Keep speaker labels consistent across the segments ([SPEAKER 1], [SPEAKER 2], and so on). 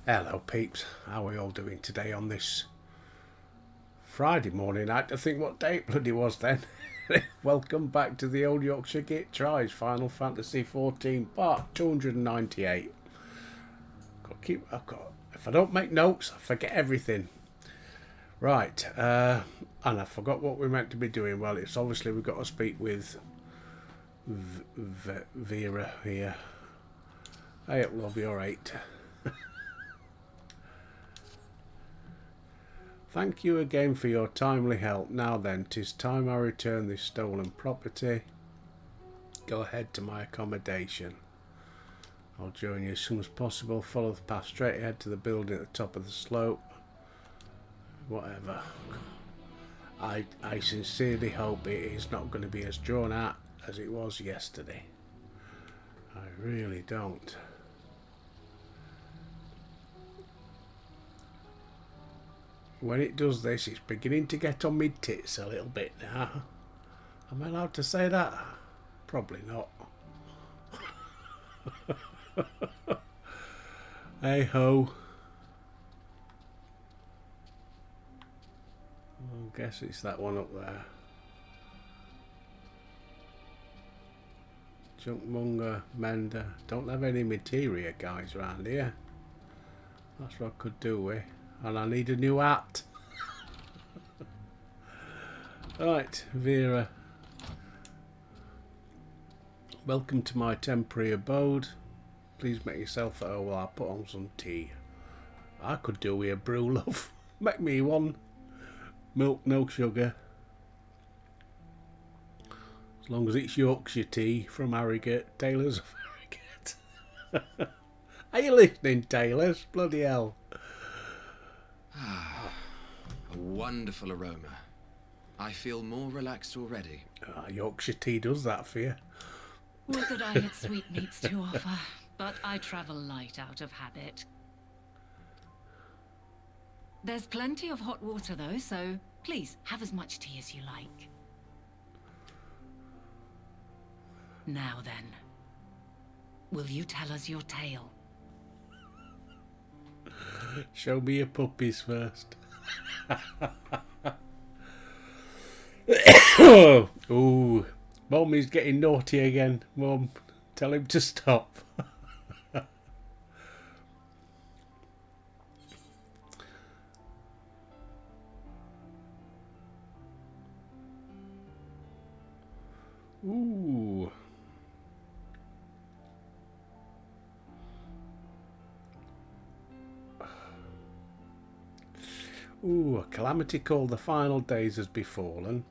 [SPEAKER 1] Hello peeps, how are we all doing today on this Friday morning? I had to think what day it bloody was then. Welcome back to the Old Yorkshire Git Tries Final Fantasy 14 part 298. If I don't make notes, I forget everything. Right, and I forgot what we're meant to be doing. Well, it's obviously we've got to speak with Vera here. Hey, love, you're right. Thank you again for your timely help. Now then, 'tis time I return this stolen property. Go ahead to my accommodation. I'll join you as soon as possible. Follow the path straight ahead to the building at the top of the slope. Whatever. I sincerely hope it is not going to be as drawn out as it was yesterday. I really don't. When it does this, it's beginning to get on me tits a little bit now. Am I allowed to say that? Probably not. Hey ho. I guess it's that one up there. Junkmonger, Mender. Don't have any materia guys around here. That's what I could do with. And I need a new hat. Right, Vera. Welcome to my temporary abode. Please make yourself at home while I put on some tea. I could do with a brew, love. Make me one. Milk, no sugar. As long as it's Yorkshire tea from Harrogate. Taylor's of Harrogate. Are you listening, Taylor's? Bloody hell.
[SPEAKER 2] A wonderful aroma. I feel more relaxed already.
[SPEAKER 1] Yorkshire tea does that for you.
[SPEAKER 3] Would that I had sweetmeats to offer, but I travel light out of habit. There's plenty of hot water though, so please have as much tea as you like. Now then, will you tell us your tale?
[SPEAKER 1] Show me your puppies first. Ooh, Mommy's getting naughty again. Mum, tell him to stop. Ooh. Ooh, a calamity called the final days has befallen.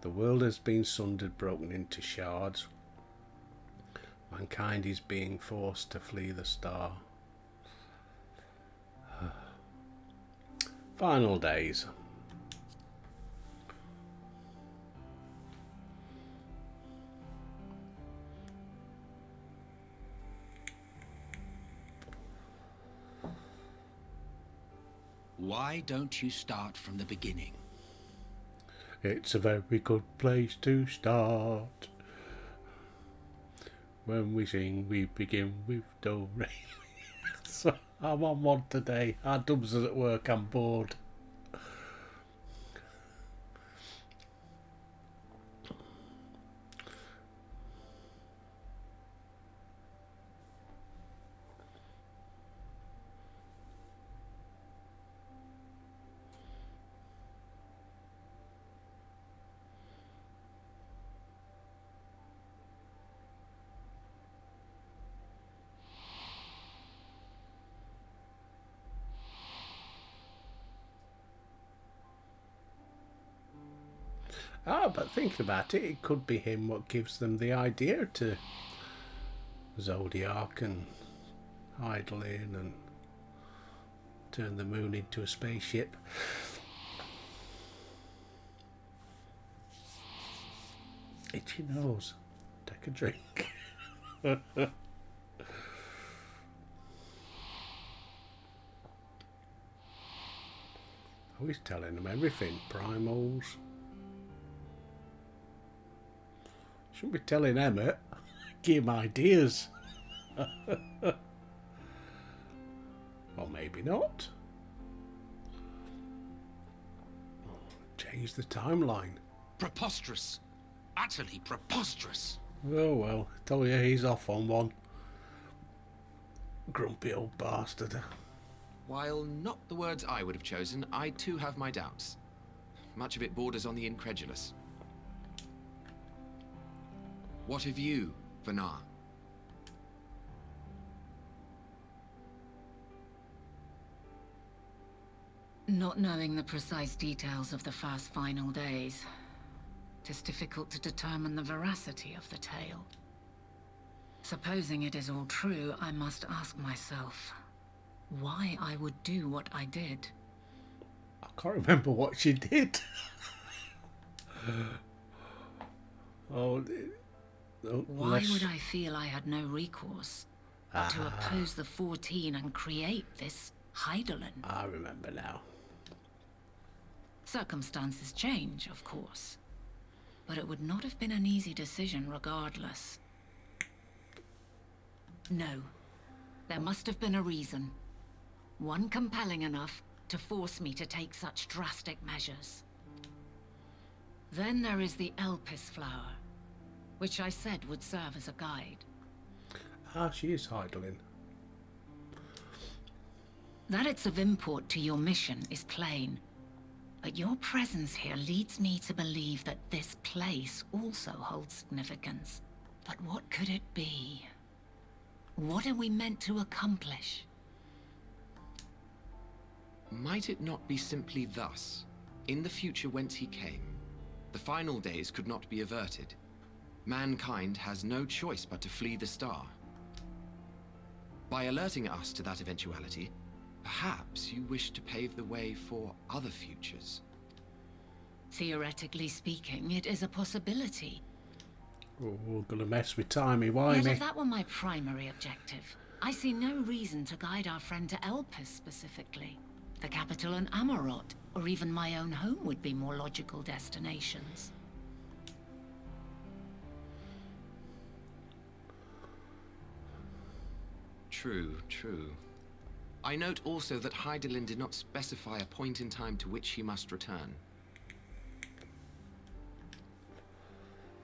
[SPEAKER 1] The world has been sundered, broken into shards. Mankind is being forced to flee the star. Final days.
[SPEAKER 2] Why don't you start from the beginning?
[SPEAKER 1] It's a very good place to start. When we sing, we begin with do re. So I'm on one today. Our dubs are at work. I'm bored. But thinking about it, it could be him what gives them the idea to Zodiac and Hydaelyn and turn the moon into a spaceship. Itchy nose. Take a drink. Oh, he's telling them everything. Primals. Shouldn't be telling Emmett. Give him ideas. Or maybe not. Change the timeline.
[SPEAKER 4] Preposterous. Utterly preposterous.
[SPEAKER 1] Oh well, I tell you, he's off on one. Grumpy old bastard.
[SPEAKER 2] While not the words I would have chosen, I too have my doubts. Much of it borders on the incredulous. What of you, Vanar?
[SPEAKER 3] Not knowing the precise details of the first final days, it is difficult to determine the veracity of the tale. Supposing it is all true, I must ask myself why I would do what I did.
[SPEAKER 1] I can't remember what she did. Oh,
[SPEAKER 3] Why would I feel I had no recourse but to oppose the 14 and create this Hydaelyn?
[SPEAKER 1] I remember now.
[SPEAKER 3] Circumstances change, of course, but it would not have been an easy decision regardless. No, there must have been a reason. One compelling enough to force me to take such drastic measures. Then there is the Elpis flower, which I said would serve as a guide.
[SPEAKER 1] Ah, she is Hydaelyn.
[SPEAKER 3] That it's of import to your mission is plain, but your presence here leads me to believe that this place also holds significance. But what could it be? What are we meant to accomplish?
[SPEAKER 2] Might it not be simply thus? In the future whence he came, the final days could not be averted. Mankind has no choice but to flee the star. By alerting us to that eventuality, perhaps you wish to pave the way for other futures.
[SPEAKER 3] Theoretically speaking, it is a possibility.
[SPEAKER 1] Oh, we're gonna mess with timey
[SPEAKER 3] Yet
[SPEAKER 1] wimey.
[SPEAKER 3] if that were my primary objective, I see no reason to guide our friend to Elpis specifically. The capital and Amarot, or even my own home would be more logical destinations.
[SPEAKER 2] True, true. I note also that Hydaelyn did not specify a point in time to which he must return.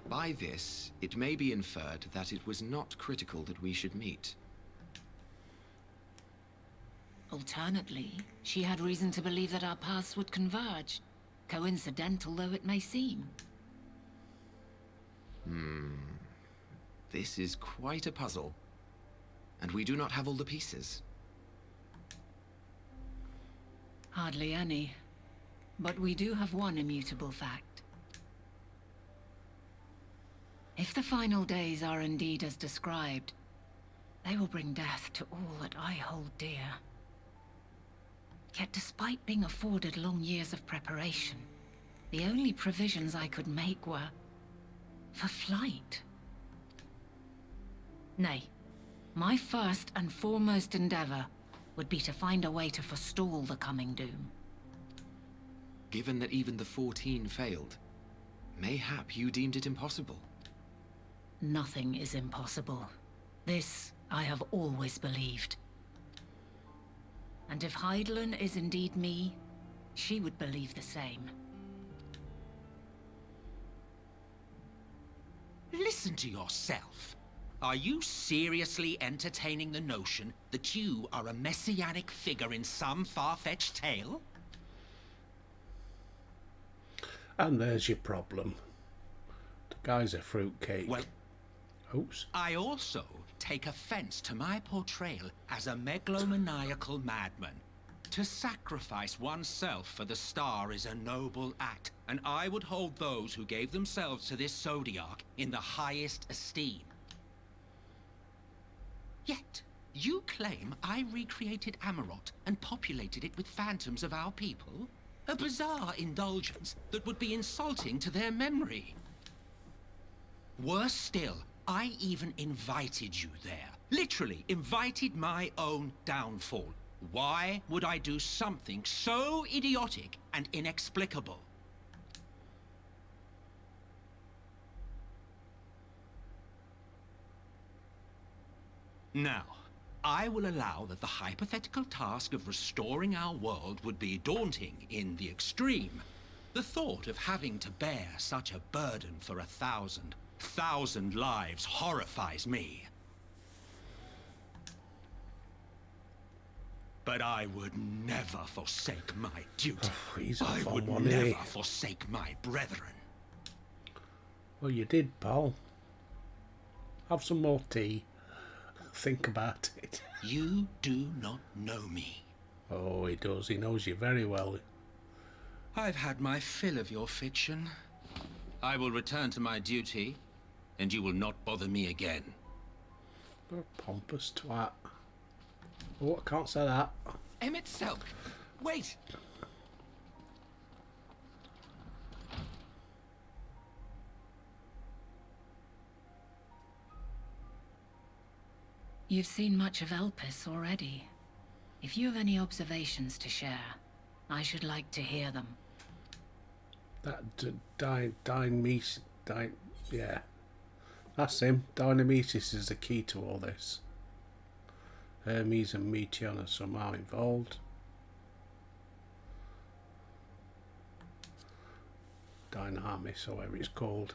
[SPEAKER 2] By this, it may be inferred that it was not critical that we should meet.
[SPEAKER 3] Alternately, she had reason to believe that our paths would converge, coincidental though it may seem.
[SPEAKER 2] This is quite a puzzle, and we do not have all the pieces.
[SPEAKER 3] Hardly any. But we do have one immutable fact. If the final days are indeed as described, they will bring death to all that I hold dear. Yet despite being afforded long years of preparation, the only provisions I could make were for flight. Nay, my first and foremost endeavor would be to find a way to forestall the coming doom.
[SPEAKER 2] Given that even the 14 failed, mayhap you deemed it impossible.
[SPEAKER 3] Nothing is impossible. This I have always believed. And if Hydaelyn is indeed me, she would believe the same.
[SPEAKER 4] Listen to yourself. Are you seriously entertaining the notion that you are a messianic figure in some far-fetched tale?
[SPEAKER 1] And there's your problem. The guy's a fruitcake.
[SPEAKER 4] Well,
[SPEAKER 1] Oops.
[SPEAKER 4] I also take offense to my portrayal as a megalomaniacal madman. To sacrifice oneself for the star is a noble act, and I would hold those who gave themselves to this zodiac in the highest esteem. Yet, you claim I recreated Amarot and populated it with phantoms of our people? A bizarre indulgence that would be insulting to their memory. Worse still, I even invited you there. Literally invited my own downfall. Why would I do something so idiotic and inexplicable? Now, I will allow that the hypothetical task of restoring our world would be daunting in the extreme. The thought of having to bear such a burden for 1,000 lives horrifies me. But I would never forsake my duty.
[SPEAKER 1] Oh, he's a
[SPEAKER 4] I
[SPEAKER 1] fun
[SPEAKER 4] would
[SPEAKER 1] one, isn't he?
[SPEAKER 4] never forsake my brethren.
[SPEAKER 1] Well, you did, Paul. Have some more tea. Think about it.
[SPEAKER 4] You do not know me.
[SPEAKER 1] Oh, he does. He knows you very well.
[SPEAKER 4] I've had my fill of your fiction. I will return to my duty, and you will not bother me again.
[SPEAKER 1] What a pompous twat. Oh, I can't say that.
[SPEAKER 2] Emmett Selk, wait!
[SPEAKER 3] You've seen much of Elpis already. If you have any observations to share, I should like to hear them.
[SPEAKER 1] That yeah. That's him. Dynamesis is the key to all this. Hermes and Meteon are somehow involved. Dynamis, or whatever it's called.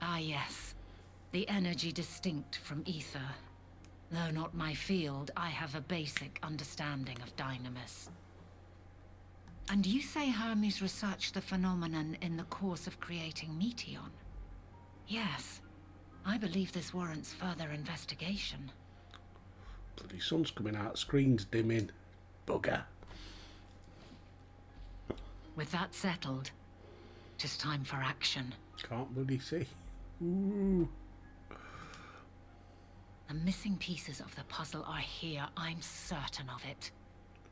[SPEAKER 3] Ah yes, the energy distinct from ether. Though not my field, I have a basic understanding of Dynamis. And you say Hermes researched the phenomenon in the course of creating Meteon? Yes, I believe this warrants further investigation.
[SPEAKER 1] Bloody sun's coming out, screen's dimming. Bugger.
[SPEAKER 3] With that settled, 'tis time for action.
[SPEAKER 1] Can't bloody see. Ooh.
[SPEAKER 3] The missing pieces of the puzzle are here, I'm certain of it.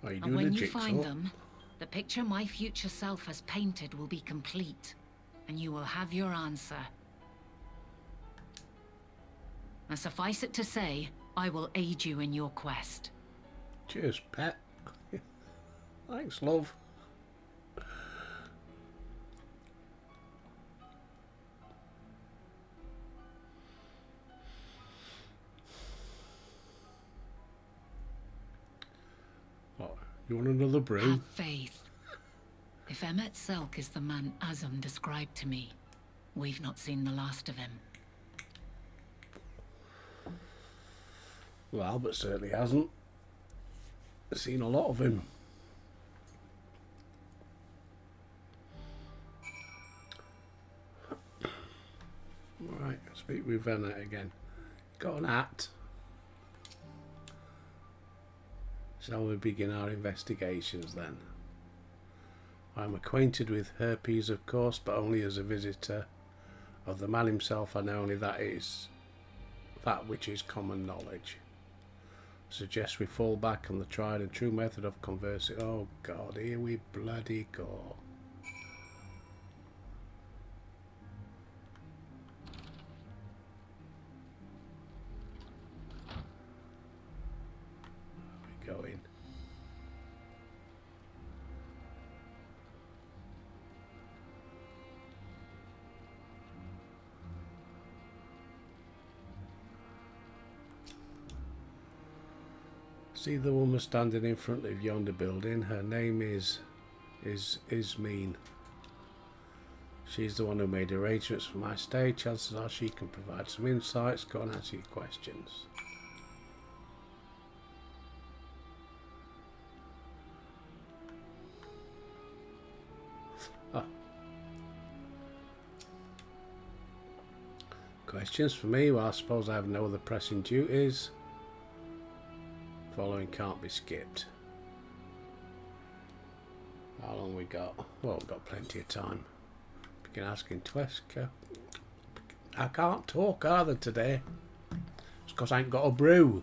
[SPEAKER 1] Are you
[SPEAKER 3] And
[SPEAKER 1] doing
[SPEAKER 3] when
[SPEAKER 1] a
[SPEAKER 3] you
[SPEAKER 1] jigsaw?
[SPEAKER 3] find them, the picture my future self has painted will be complete, and you will have your answer. And suffice it to say, I will aid you in your quest.
[SPEAKER 1] Cheers, pet. Thanks, love. What? You want another brew?
[SPEAKER 3] Have faith. If Emmett Selk is the man Azum described to me, we've not seen the last of him.
[SPEAKER 1] Well, Albert certainly hasn't. Seen a lot of him. Right, speak with Venet again. Got an hat. Shall we begin our investigations then? I am acquainted with Herpes, of course, but only as a visitor. Of the man himself, I know only that which is common knowledge. Suggest we fall back on the tried and true method of conversing. Oh God, here we bloody go. Where are we going? See the woman standing in front of yonder building? Her name is Ismene. She's the one who made arrangements for my stay. Chances are she can provide some insights. Go and answer your questions. Ah. Questions for me? Well, I suppose I have no other pressing duties. Following can't be skipped. How long we got? Well, we've got plenty of time. Begin asking Tweska. I can't talk either today. It's because I ain't got a brew.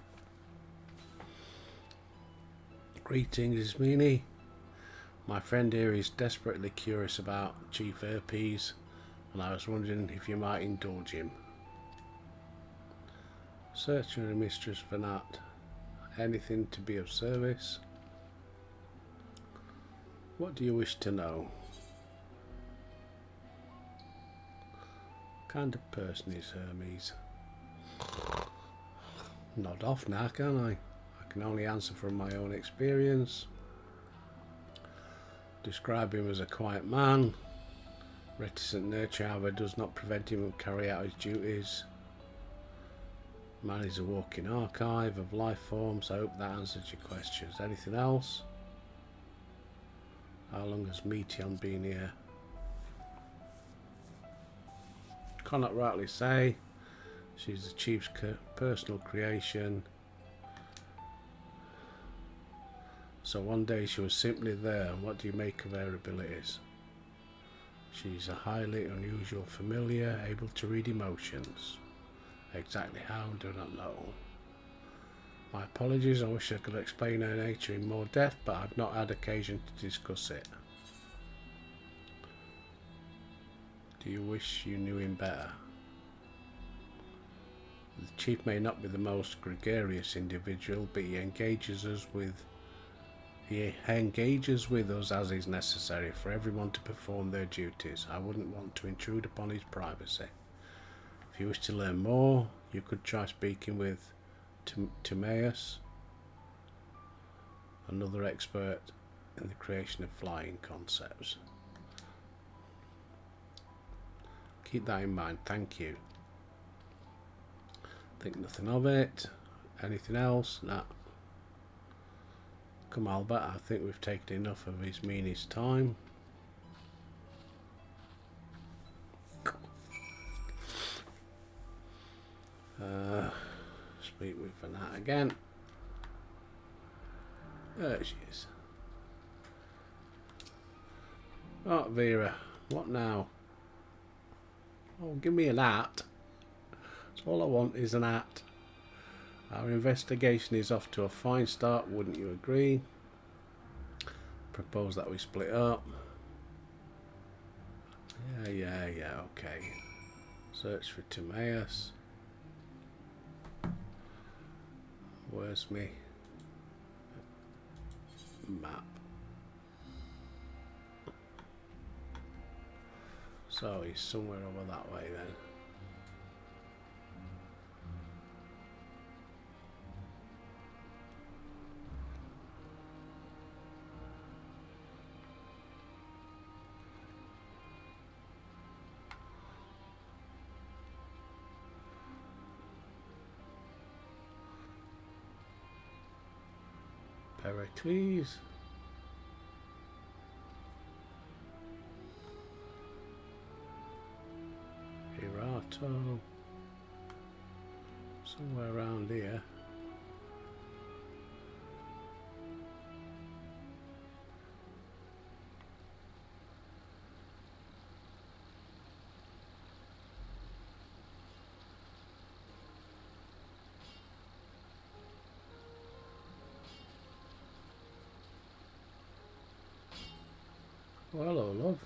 [SPEAKER 1] Greetings, Ismene. My friend here is desperately curious about Chief Herpes, and I was wondering if you might indulge him. Searcher and Mistress Venat. Anything to be of service? What do you wish to know? What kind of person is Hermes? Nod off now, can I? I can only answer from my own experience. Describe him as a quiet man. Reticent nature, however, does not prevent him from carrying out his duties. Man is a walking archive of life forms. I hope that answers your questions. Anything else? How long has Meteon been here? Cannot rightly say. She's the chief's personal creation. So one day she was simply there. What do you make of her abilities? She's a highly unusual familiar, able to read emotions. Exactly how, do not know. My apologies, I wish I could explain her nature in more depth, but I've not had occasion to discuss it. Do you wish you knew him better? The chief may not be the most gregarious individual, but he engages with us as is necessary for everyone to perform their duties. I wouldn't want to intrude upon his privacy. If you wish to learn more, you could try speaking with Timaeus, another expert in the creation of flying concepts. Keep that in mind, thank you. Think nothing of it. Anything else? Nah. Come Albert, I think we've taken enough of his meanest time. Speak with Vanat again. There she is. Right, Vera, what now? Oh, give me an hat. That's all I want is an hat. Our investigation is off to a fine start, wouldn't you agree? Propose that we split up. Yeah, okay. Search for Timaeus. Where's me map? So he's somewhere over that way then. Pericles. Hirato. Somewhere around here. Oh, hello, love.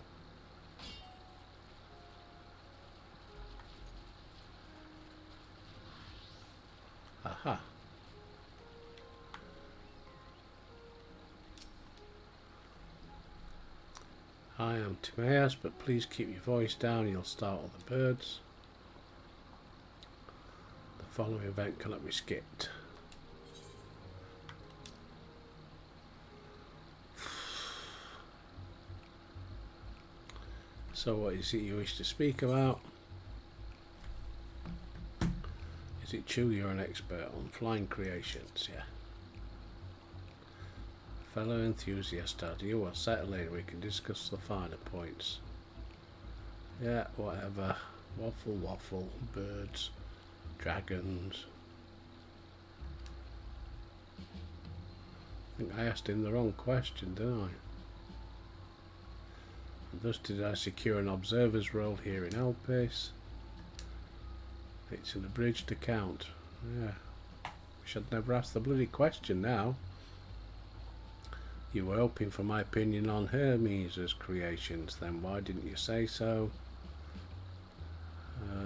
[SPEAKER 1] Aha. I am Timaeus, but please keep your voice down, you'll startle the birds. The following event cannot be skipped. So what is it you wish to speak about? Is it true you're an expert on flying creations? Yeah. Fellow enthusiast, are you? Well, settle in, we can discuss the finer points. Yeah, whatever. Waffle, birds, dragons. I think I asked him the wrong question, didn't I? And thus did I secure an observer's role here in Elpis. It's an abridged account. Yeah. Wish I'd never asked the bloody question now. You were hoping for my opinion on Hermes' creations, then why didn't you say so?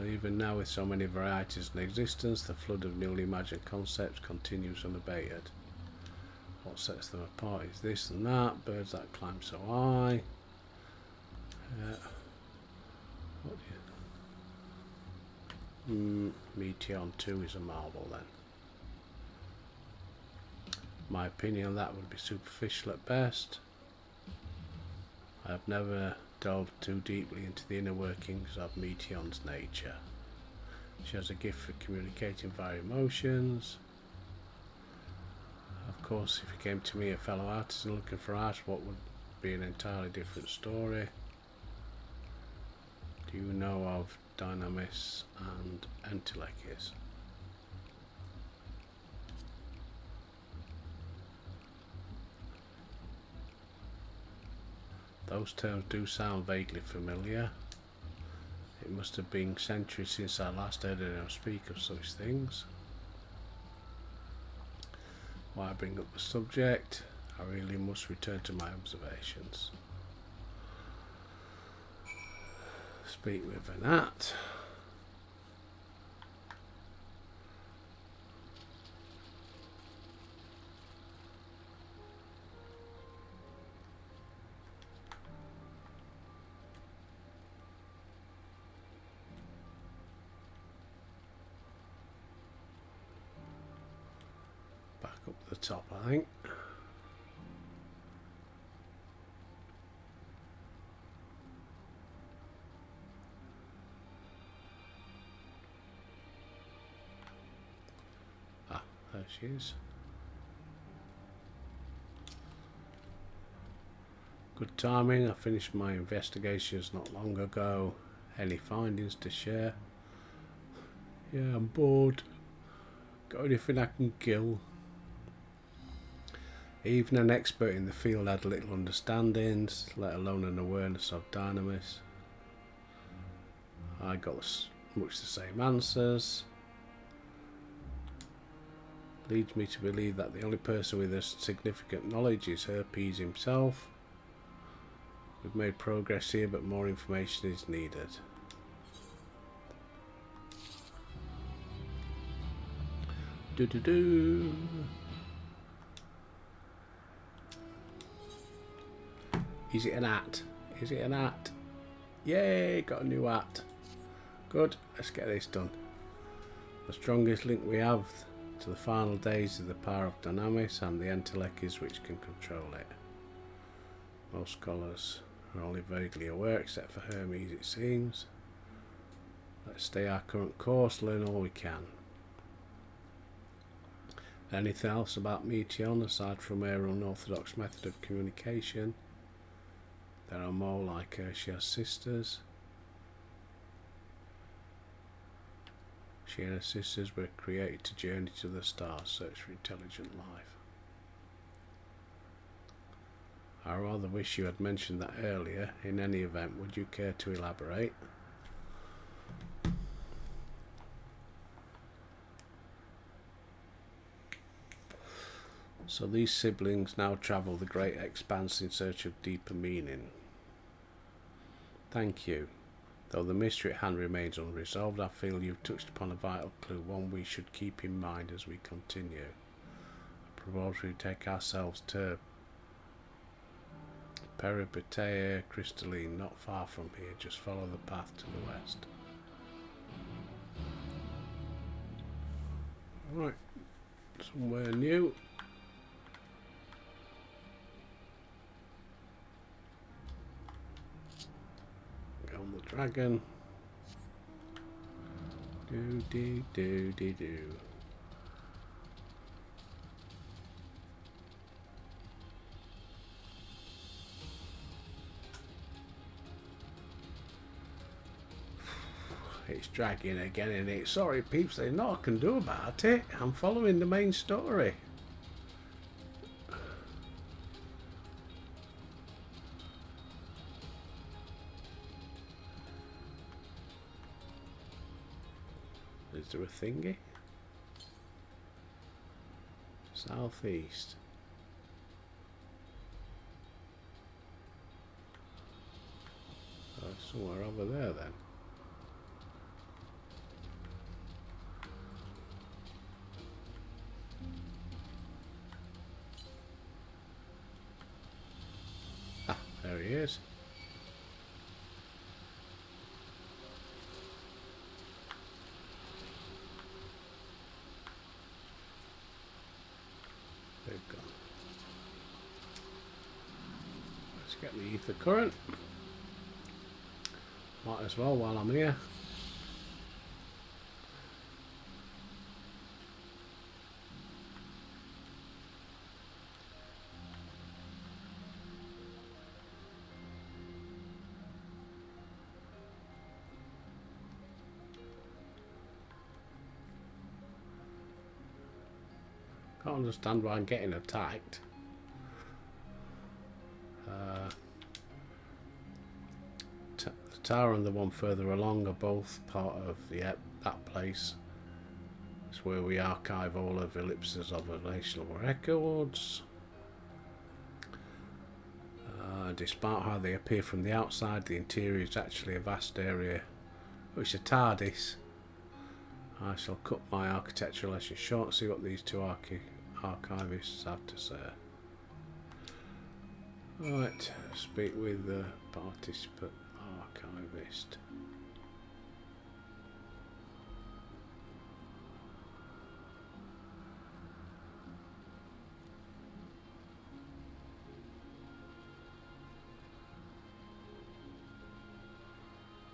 [SPEAKER 1] Even now with so many varieties in existence, the flood of newly imagined concepts continues unabated. What sets them apart is this and that, birds that climb so high. What do you... Meteon 2 is a marvel then. My opinion on that would be superficial at best. I've never delved too deeply into the inner workings of Meteion's nature. She has a gift for communicating via emotions. Of course, if you came to me, a fellow artisan looking for art, what would be an entirely different story. Do you know of Dynamis and Entelekis? Those terms do sound vaguely familiar. It must have been centuries since I last heard anyone speak of such things. Why I bring up the subject? I really must return to my observations. Speak with Venat. Back up the top, I think. There she is. Good timing. I finished my investigations not long ago. Any findings to share? Yeah, I'm bored. Got anything I can kill? Even an expert in the field had little understandings, let alone an awareness of Dynamis. I got much the same answers. Leads me to believe that the only person with a significant knowledge is Herpes himself. We've made progress here, but more information is needed. Do. Is it an hat? Is it an hat? Yay, got a new hat. Good, let's get this done. The strongest link we have to the final days of the power of Dynamis and the Entelekis which can control it. Most scholars are only vaguely aware, except for Hermes it seems. Let's stay our current course, learn all we can. Anything else about Meteion aside from her unorthodox method of communication? There are more like her. She has sisters. She and her sisters were created to journey to the stars, search for intelligent life. I rather wish you had mentioned that earlier. In any event, would you care to elaborate? So these siblings now travel the great expanse in search of deeper meaning. Thank you. Though the mystery at hand remains unresolved, I feel you've touched upon a vital clue, one we should keep in mind as we continue. I propose we take ourselves to Peripateia Crystalline, not far from here. Just follow the path to the west. Right, somewhere new. On the dragon. Do. It's dragging again, isn't it? Sorry peeps, there's nothing I can do about it. I'm following the main story. Is there a thingy? Southeast. Oh, somewhere over there then. Ah, there he is. they've gone. Let's get the ether current. Might as well while I'm here. Can't understand why I'm getting attacked. The tower and the one further along are both part of that place. It's where we archive all of ellipses of relational records. Despite how they appear from the outside, the interior is actually a vast area. Oh, it's a TARDIS. I shall cut my architectural lesson short and see what these two archivists have to say. Right, speak with the participant archivist.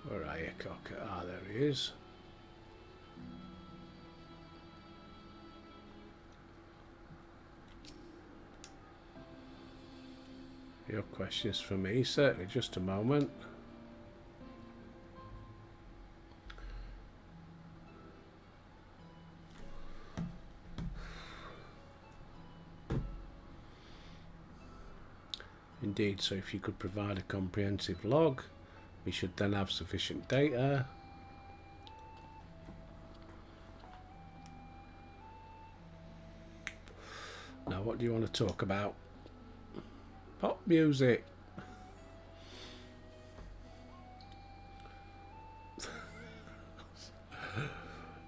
[SPEAKER 1] Where are you, Cocker? Ah, there he is. Your questions for me, certainly. Just a moment. Indeed, so if you could provide a comprehensive log, we should then have sufficient data. Now, what do you want to talk about? Pop music.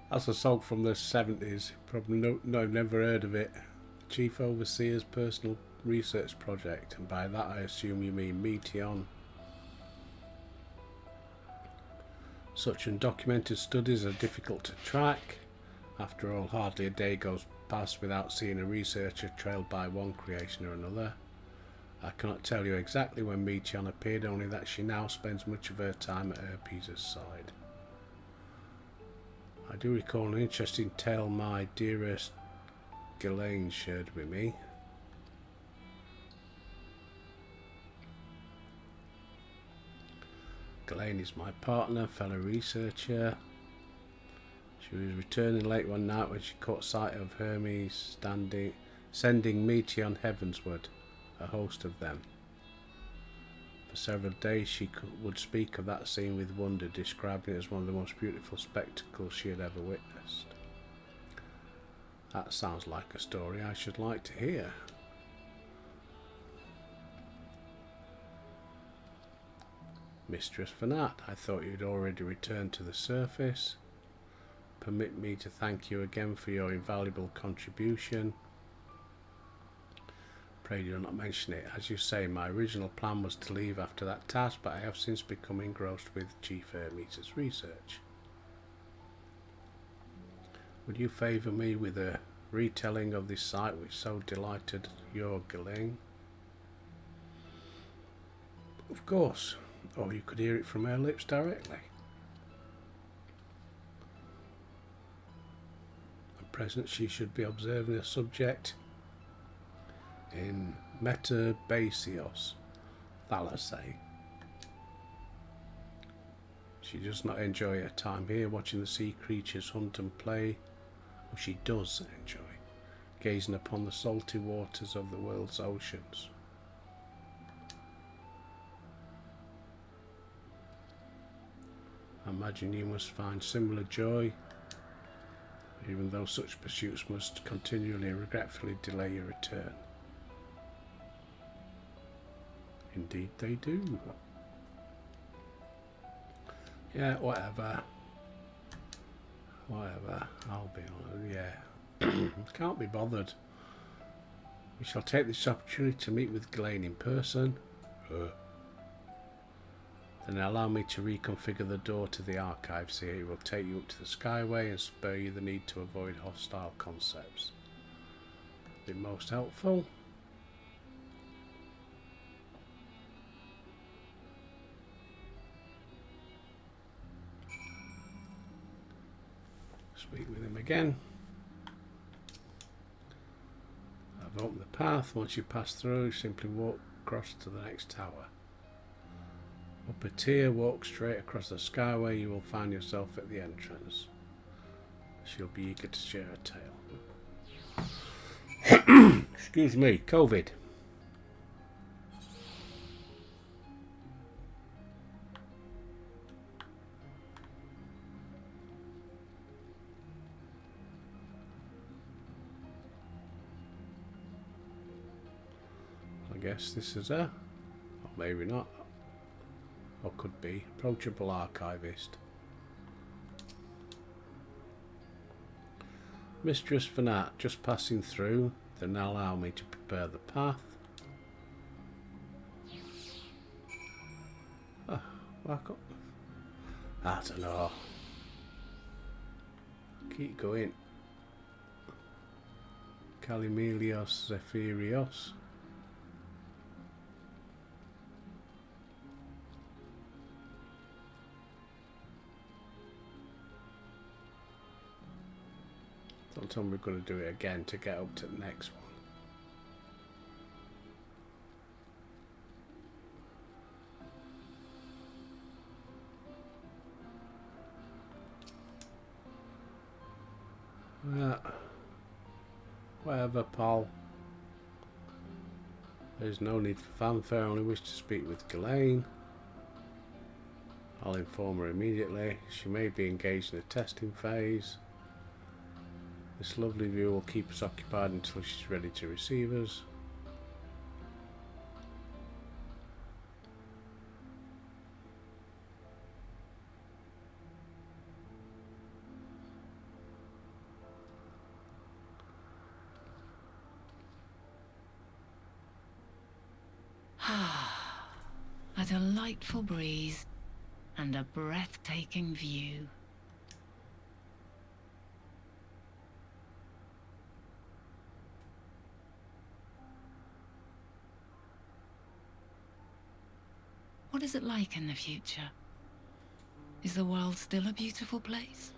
[SPEAKER 1] That's a song from the 70s. Probably no, never heard of it. Chief Overseer's personal research project, and by that I assume you mean Meteion. Such undocumented studies are difficult to track. After all, hardly a day goes past without seeing a researcher trailed by one creation or another. I cannot tell you exactly when Meteion appeared, only that she now spends much of her time at Herpes' side. I do recall an interesting tale my dearest Ghislaine shared with me. Ghislaine is my partner, fellow researcher. She was returning late one night when she caught sight of Hermes sending Meteion heavensward, a host of them. For several days she would speak of that scene with wonder, describing it as one of the most beautiful spectacles she had ever witnessed. That sounds like a story I should like to hear. Mistress Fanat, I thought you'd already returned to the surface. Permit me to thank you again for your invaluable contribution. Pray do not mention it. As you say, my original plan was to leave after that task, but I have since become engrossed with Chief Hermes' research. Would you favour me with a retelling of this sight which so delighted your Ghislaine? Of course, or you could hear it from her lips directly. At present she should be observing a subject in Metabasios, Thalassé. She does not enjoy her time here watching the sea creatures hunt and play. Or she does enjoy gazing upon the salty waters of the world's oceans. I imagine you must find similar joy, even though such pursuits must continually and regretfully delay your return. Indeed they do. Yeah, whatever. I'll be on it, yeah. Can't be bothered. We shall take this opportunity to meet with Ghislaine in person. Then allow me to reconfigure the door to the archives here. It will take you up to the Skyway and spare you the need to avoid hostile concepts. Be most helpful. Speak with him again. I've opened the path. Once you pass through, simply walk across to the next tower. Up a tier, walk straight across the skyway. You will find yourself at the entrance. She'll be eager to share a tale. Excuse me, COVID. I guess this is or maybe not, or could be, approachable archivist. Mistress Fanat, just passing through, then allow me to prepare the path. I don't know. Keep going. Calimelios Zephyrios. Don't tell me we're going to do it again to get up to the next one. Whatever, Paul. There's no need for fanfare. I only wish to speak with Ghislaine. I'll inform her immediately. She may be engaged in a testing phase. This lovely view will keep us occupied until she's ready to receive us.
[SPEAKER 3] A delightful breeze and a breathtaking view. What is it like in the future? Is the world still a beautiful place?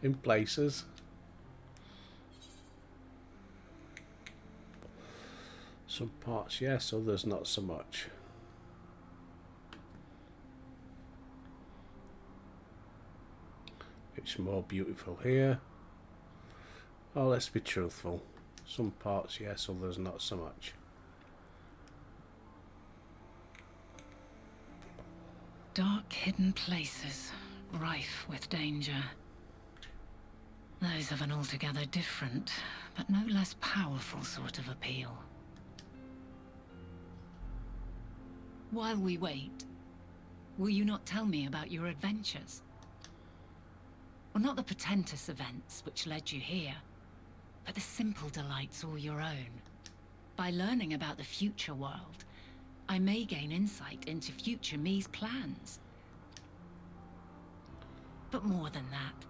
[SPEAKER 1] In places. Some parts yes, others not so much. It's more beautiful here. Oh, let's be truthful. Some parts yes, others not so much.
[SPEAKER 3] Dark, hidden places, rife with danger. Those have an altogether different, but no less powerful sort of appeal. While we wait, will you not tell me about your adventures? Well, not the portentous events which led you here, but the simple delights all your own. By learning about the future world, I may gain insight into future me's plans. But more than that,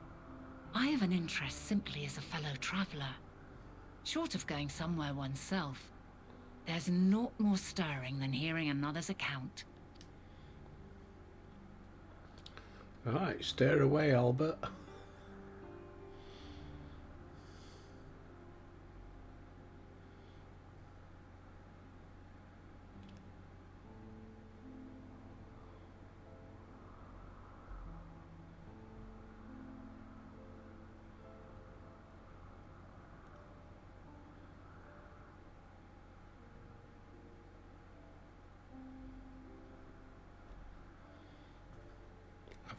[SPEAKER 3] I have an interest simply as a fellow traveler. Short of going somewhere oneself, there's naught more stirring than hearing another's account.
[SPEAKER 1] Alright, stare away, Albert.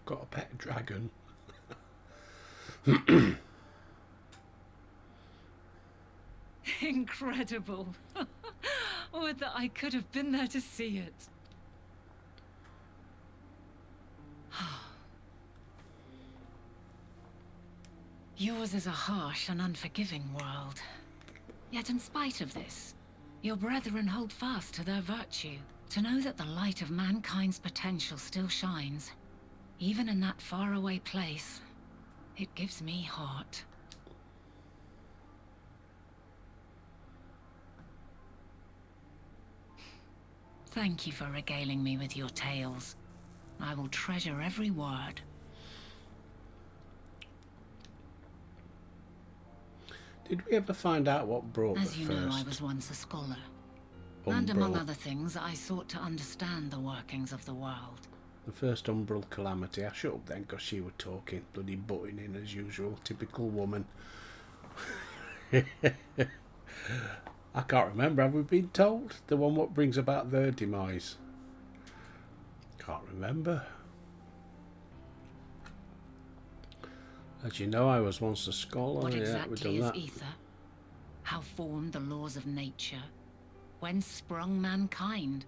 [SPEAKER 1] Got a pet dragon.
[SPEAKER 3] Incredible. Would that I could have been there to see it. Yours is a harsh and unforgiving world. Yet in spite of this, your brethren hold fast to their virtue. To know that the light of mankind's potential still shines, even in that faraway place, it gives me heart. Thank you for regaling me with your tales. I will treasure every word.
[SPEAKER 1] Did we ever find out what brought
[SPEAKER 3] As
[SPEAKER 1] the
[SPEAKER 3] you
[SPEAKER 1] first
[SPEAKER 3] know, I was once a scholar. And
[SPEAKER 1] Umbral,
[SPEAKER 3] among other things, I sought to understand the workings of the world.
[SPEAKER 1] the first Umbral calamity? I shut up then because she was talking, bloody butting in as usual, typical woman. I can't remember, have we been told? The one what brings about their demise? Can't remember. As you know, I was once a scholar.
[SPEAKER 3] What
[SPEAKER 1] Yeah, we've
[SPEAKER 3] exactly
[SPEAKER 1] done
[SPEAKER 3] is
[SPEAKER 1] that.
[SPEAKER 3] ether? How formed the laws of nature? When sprung mankind?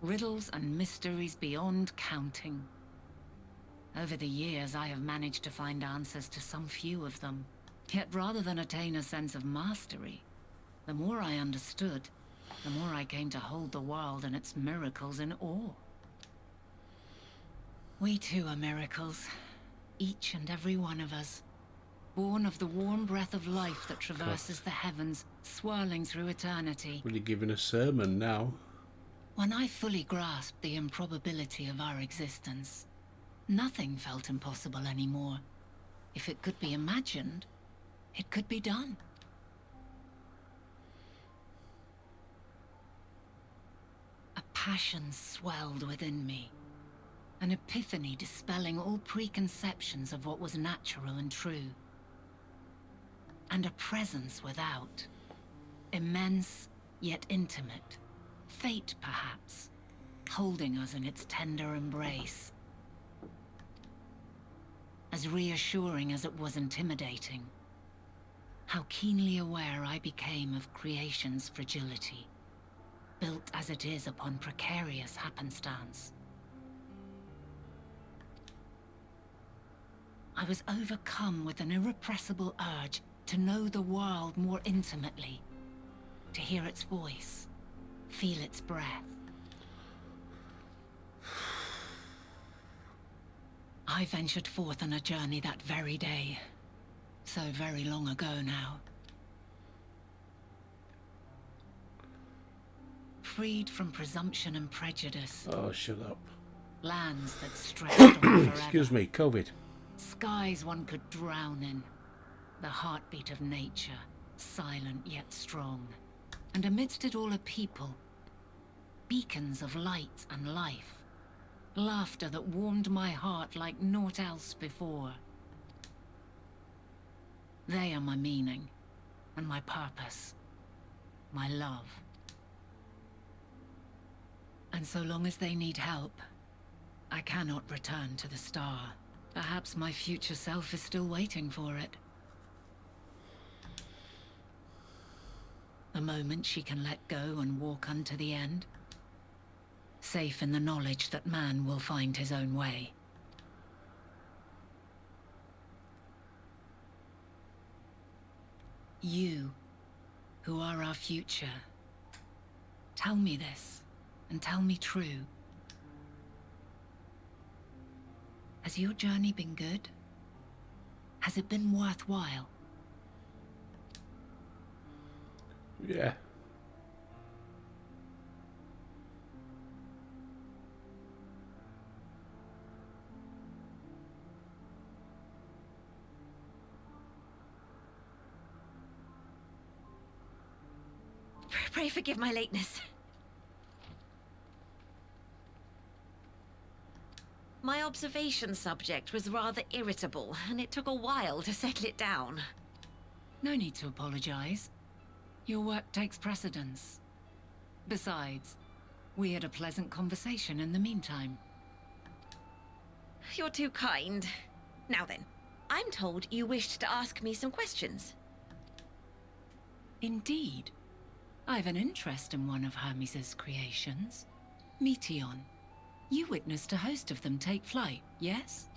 [SPEAKER 3] Riddles and mysteries beyond counting. Over the years, I have managed to find answers to some few of them. Yet rather than attain a sense of mastery, the more I understood, the more I came to hold the world and its miracles in awe. We too are miracles, each and every one of us, born of the warm breath of life that traverses the heavens, swirling through eternity.
[SPEAKER 1] Really giving a sermon now.
[SPEAKER 3] When I fully grasped the improbability of our existence, nothing felt impossible anymore. If it could be imagined, it could be done. A passion swelled within me, an epiphany dispelling all preconceptions of what was natural and true. And a presence without, immense yet intimate, fate perhaps, holding us in its tender embrace. As reassuring as it was intimidating, how keenly aware I became of creation's fragility, built as it is upon precarious happenstance. I was overcome with an irrepressible urge to know the world more intimately, to hear its voice, feel its breath. I ventured forth on a journey that very day, so very long ago now. Freed from presumption and prejudice,
[SPEAKER 1] Oh, shut up.
[SPEAKER 3] lands that stretched on forever.
[SPEAKER 1] Excuse me, COVID.
[SPEAKER 3] Skies one could drown in, the heartbeat of nature, silent yet strong. And amidst it all a people, beacons of light and life, laughter that warmed my heart like naught else before. They are my meaning, and my purpose, my love. And so long as they need help, I cannot return to the star. Perhaps my future self is still waiting for it. The moment she can let go and walk unto the end. Safe in the knowledge that man will find his own way. You, who are our future, tell me this, and tell me true. Has your journey been good? Has it been worthwhile?
[SPEAKER 1] Yeah.
[SPEAKER 5] Pray forgive my lateness. My observation subject was rather irritable, and it took a while to settle it down.
[SPEAKER 3] No need to apologize. Your work takes precedence. Besides, we had a pleasant conversation in the meantime.
[SPEAKER 5] You're too kind. Now then, I'm told you wished to ask me some questions.
[SPEAKER 3] Indeed. I've an interest in one of Hermes' creations. Meteion. You witnessed a host of them take flight, yes?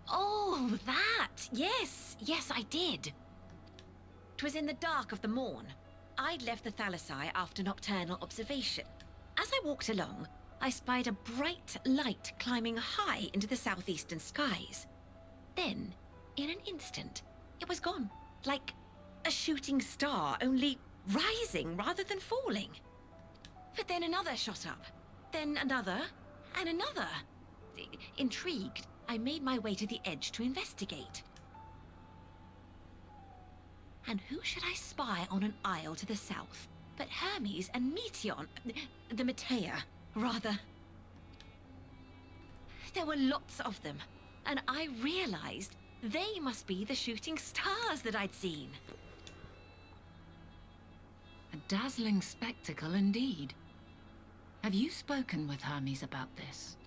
[SPEAKER 5] Oh, that! Yes, I did. 'Twas in the dark of the morn. I'd left the Thalassai after nocturnal observation. As I walked along, I spied a bright light climbing high into the southeastern skies. Then, in an instant, it was gone. Like a shooting star, only rising rather than falling. But then another shot up. Then another, and another. Intrigued, I made my way to the edge to investigate. And who should I spy on an isle to the south but Hermes and Meteion, the Matea, rather. There were lots of them, and I realized they must be the shooting stars that I'd seen.
[SPEAKER 3] A dazzling spectacle indeed. Have you spoken with Hermes about this?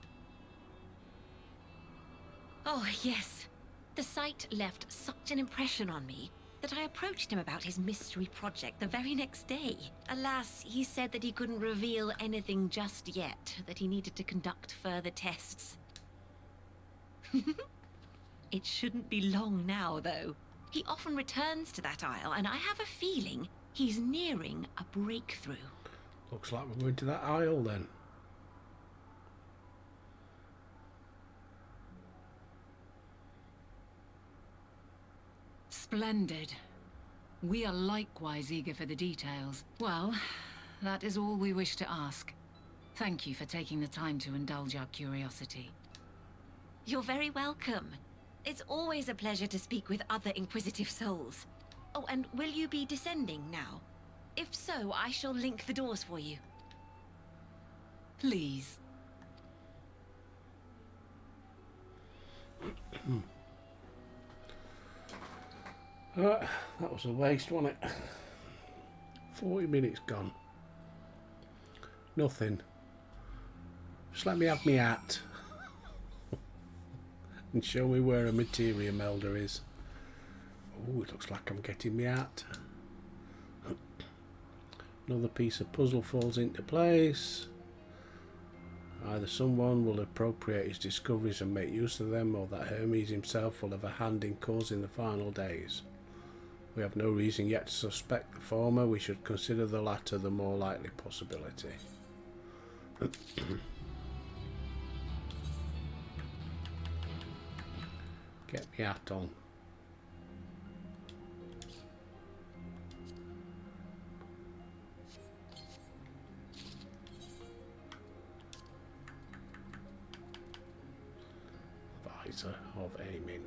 [SPEAKER 5] Oh, yes. The sight left such an impression on me that I approached him about his mystery project the very next day. Alas, he said that he couldn't reveal anything just yet, that he needed to conduct further tests. It shouldn't be long now, though. He often returns to that isle, and I have a feeling he's nearing a breakthrough.
[SPEAKER 1] Looks like we're going to that isle then.
[SPEAKER 3] Splendid. We are likewise eager for the details. Well, that is all we wish to ask. Thank you for taking the time to indulge our curiosity.
[SPEAKER 5] You're very welcome. It's always a pleasure to speak with other inquisitive souls. Oh, and will you be descending now? If so, I shall link the doors for you.
[SPEAKER 3] Please.
[SPEAKER 1] That was a waste, wasn't it? 40 minutes gone. Nothing. Just let me have me hat. And show me where a materia melder is. Oh, it looks like I'm getting me hat. Another piece of puzzle falls into place. Either someone will appropriate his discoveries and make use of them, or that Hermes himself will have a hand in causing the final days. We have no reason yet to suspect the former. We should consider the latter the more likely possibility. Get me hat on. Visor of aiming.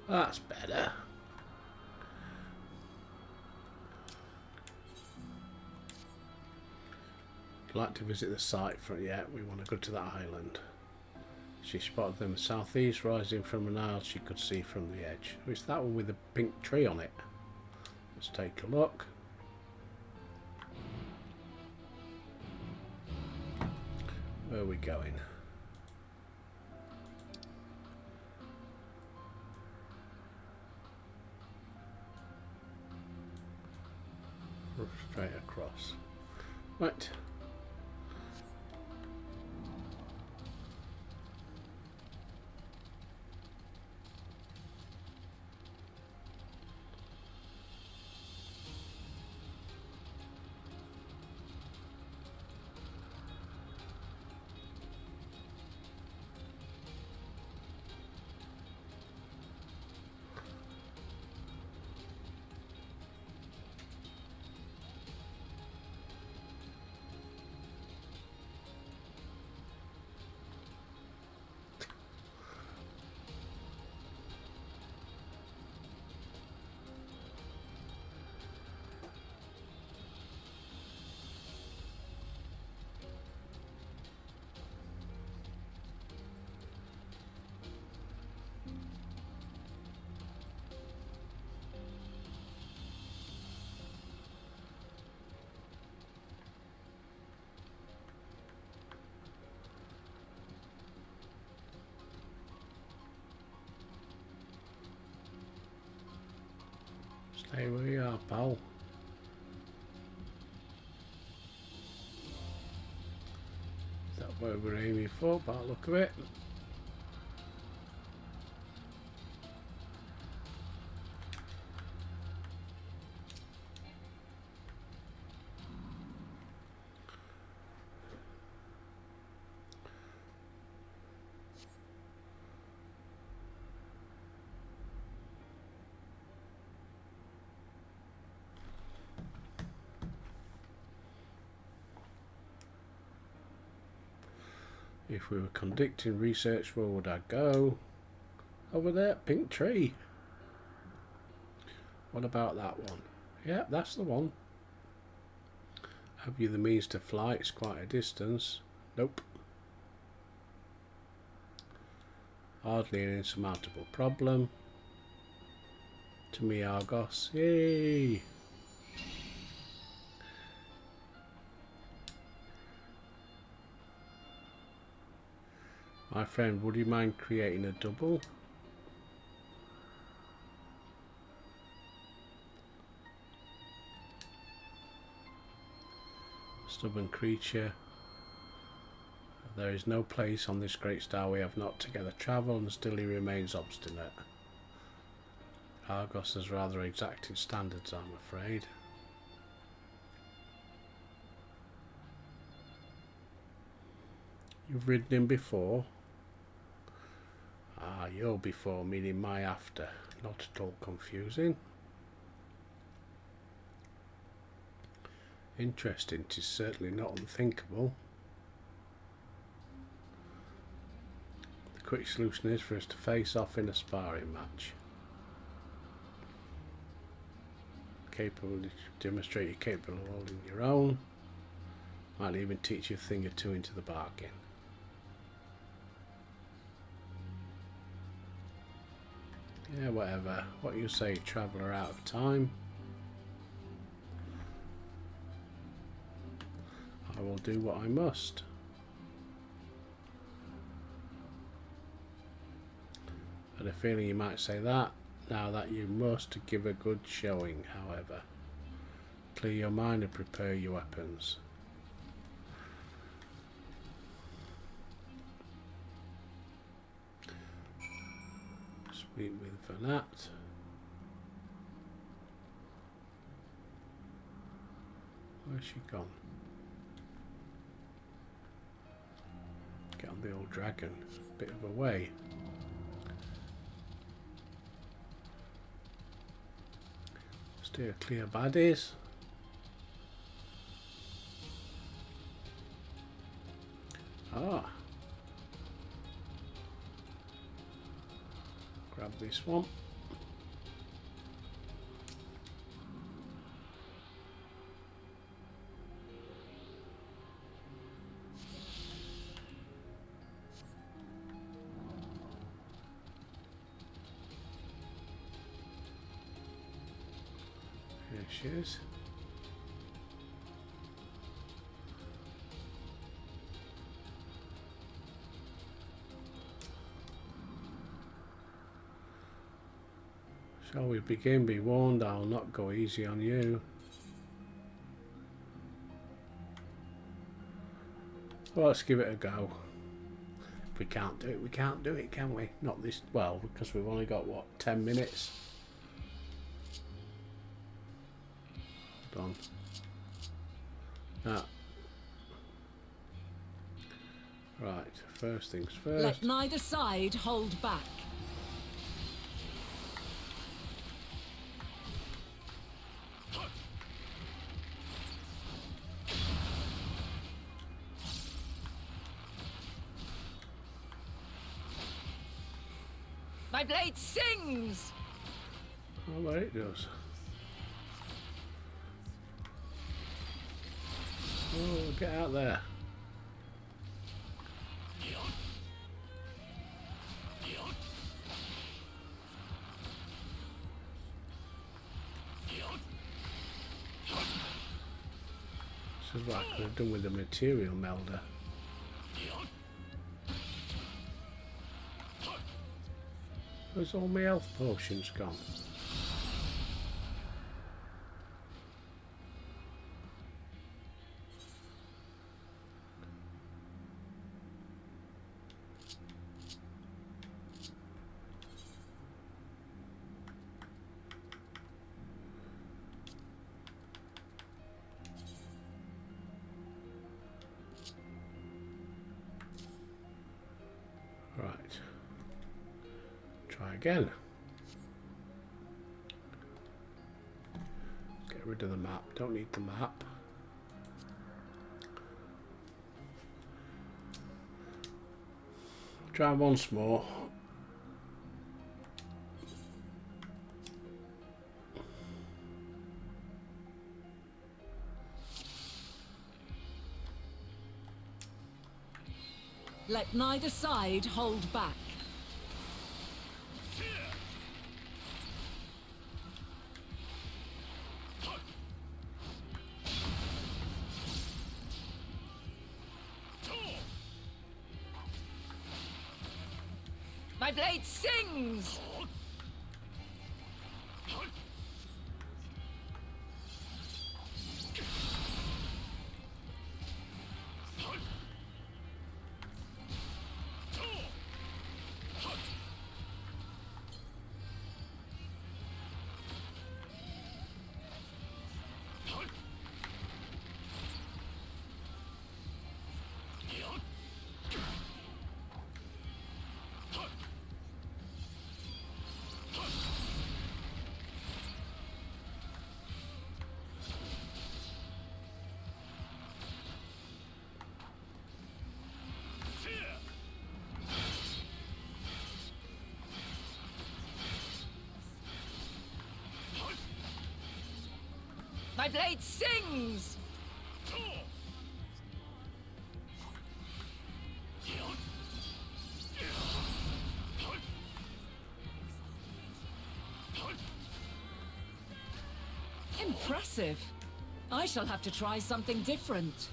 [SPEAKER 1] That's better. I'd like to visit the site for it yet. We want to go to that island. She spotted them southeast, rising from an isle she could see from the edge. Oh, it's that one with the pink tree on it. Let's take a look. Where are we going? Straight across. Right. Stay where you are, pal. Is that where we're aiming for, by the look of it? If we were conducting research, where would I go? Over there, pink tree. What about that one? Yeah, that's the one. Have you the means to fly? It's quite a distance. Nope. Hardly an insurmountable problem. To me, Argos. Yay! My friend, would you mind creating a double? Stubborn creature. There is no place on this great star we have not together travelled, and still he remains obstinate. Argos has rather exacting standards, I'm afraid. You've ridden him before? Ah, your before meaning my after. Not at all confusing. Interesting, 'tis certainly not unthinkable. The quick solution is for us to face off in a sparring match. Capable to demonstrate you're capable of holding your own. Might even teach you a thing or two into the bargain. Yeah, whatever. What you say, traveller out of time. I will do what I must. I had a feeling you might say that. Now that you must give a good showing, however. Clear your mind and prepare your weapons. Speak with Vanat. Where's she gone? Get on the old dragon. It's a bit of a way. Steer clear baddies. Ah. Grab this one. There she is. Shall we begin? Be warned, I'll not go easy on you. Well, let's give it a go. If we can't do it, we can't do it, can we? Not this, well, because we've only got, what, 10 minutes? Hold on. Ah. Right, first things first.
[SPEAKER 6] Let neither side hold back. My blade sings!
[SPEAKER 1] Oh, well, it does. Oh, get out there. This is what I could have done with the material melder. Where's all my health potions gone? Right. Try again. Get rid of the map. Don't need the map. Try once more.
[SPEAKER 6] Let neither side hold back. My blade sings! My blade sings! Impressive. I shall have to try something different.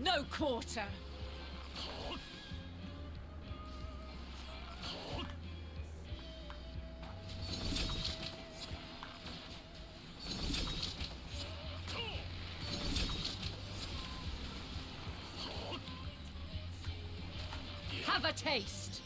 [SPEAKER 6] No quarter. Have a taste.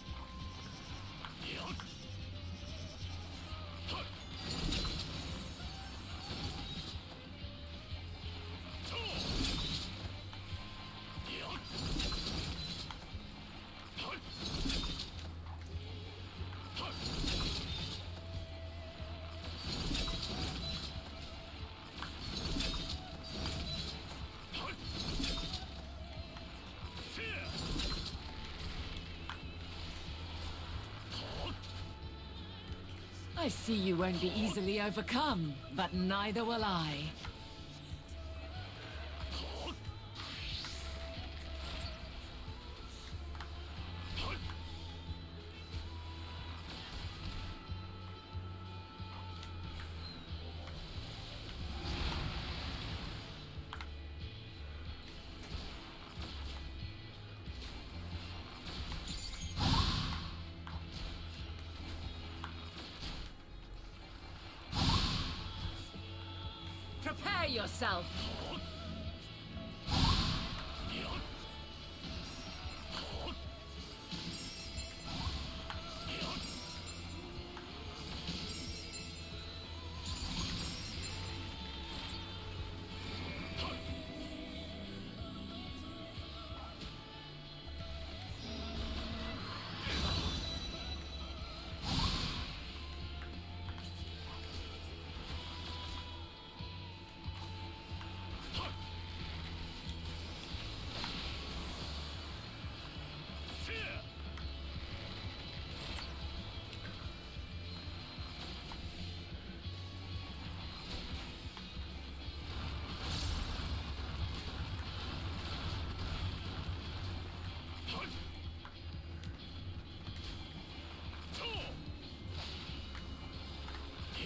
[SPEAKER 6] I see you won't be easily overcome, but neither will I. Prepare yourself!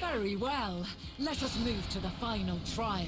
[SPEAKER 6] Very well. Let us move to the final trial.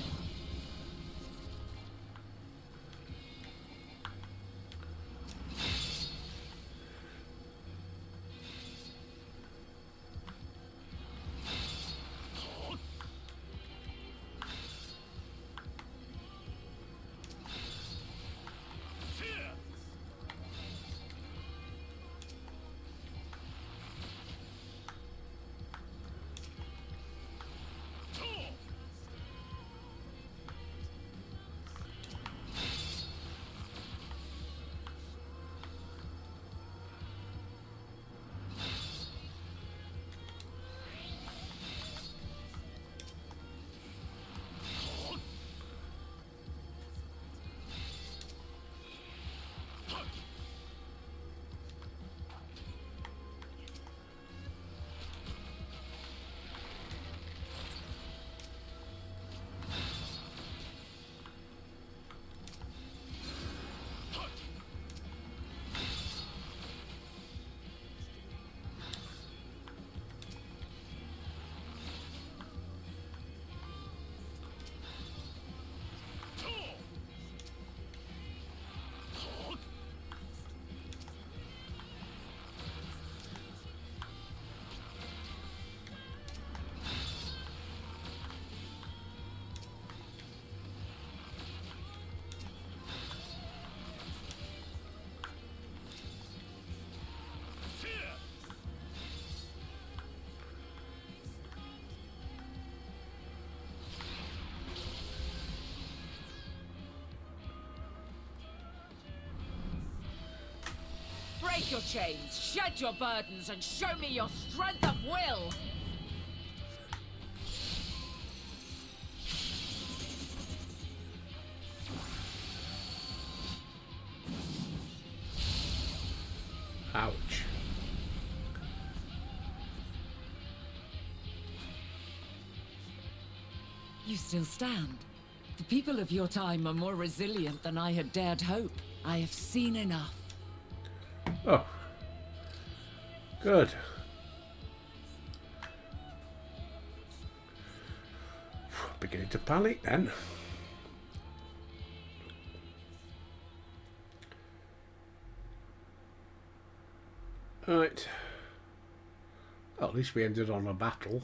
[SPEAKER 6] Break your chains, shed your burdens, and show me your strength of will!
[SPEAKER 1] Ouch.
[SPEAKER 6] You still stand. The people of your time are more resilient than I had dared hope. I have seen enough.
[SPEAKER 1] Oh. Good. Beginning to panic then. Right. Well, at least we ended on a battle.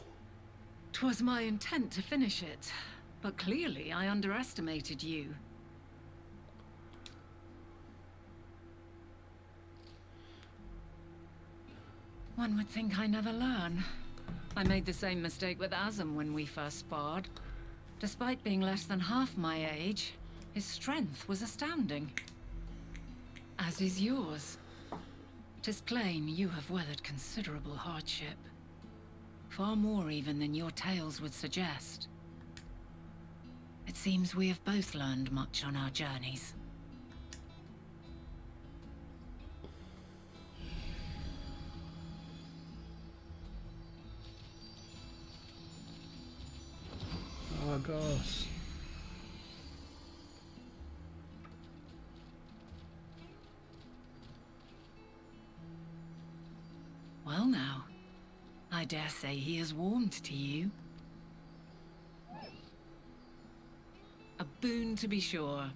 [SPEAKER 3] 'Twas my intent to finish it, but clearly I underestimated you. One would think I never learn. I made the same mistake with Azem when we first sparred. Despite being less than half my age, his strength was astounding. As is yours. 'Tis plain you have weathered considerable hardship. Far more even than your tales would suggest. It seems we have both learned much on our journeys.
[SPEAKER 1] Argos.
[SPEAKER 3] Well now, I dare say he has warmed to you. A boon to be sure.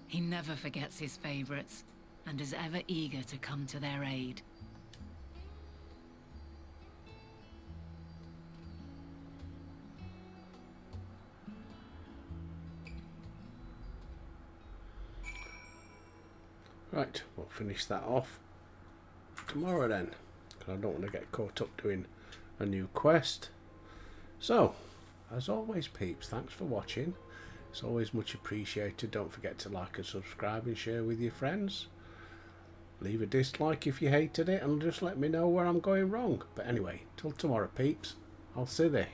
[SPEAKER 3] He never forgets his favorites, and is ever eager to come to their aid.
[SPEAKER 1] Right, we'll finish that off tomorrow then, because I don't want to get caught up doing a new quest. So, as always peeps, thanks for watching. It's always much appreciated. Don't forget to like and subscribe and share with your friends. Leave a dislike if you hated it and just let me know where I'm going wrong. But anyway, till tomorrow peeps, I'll see thee.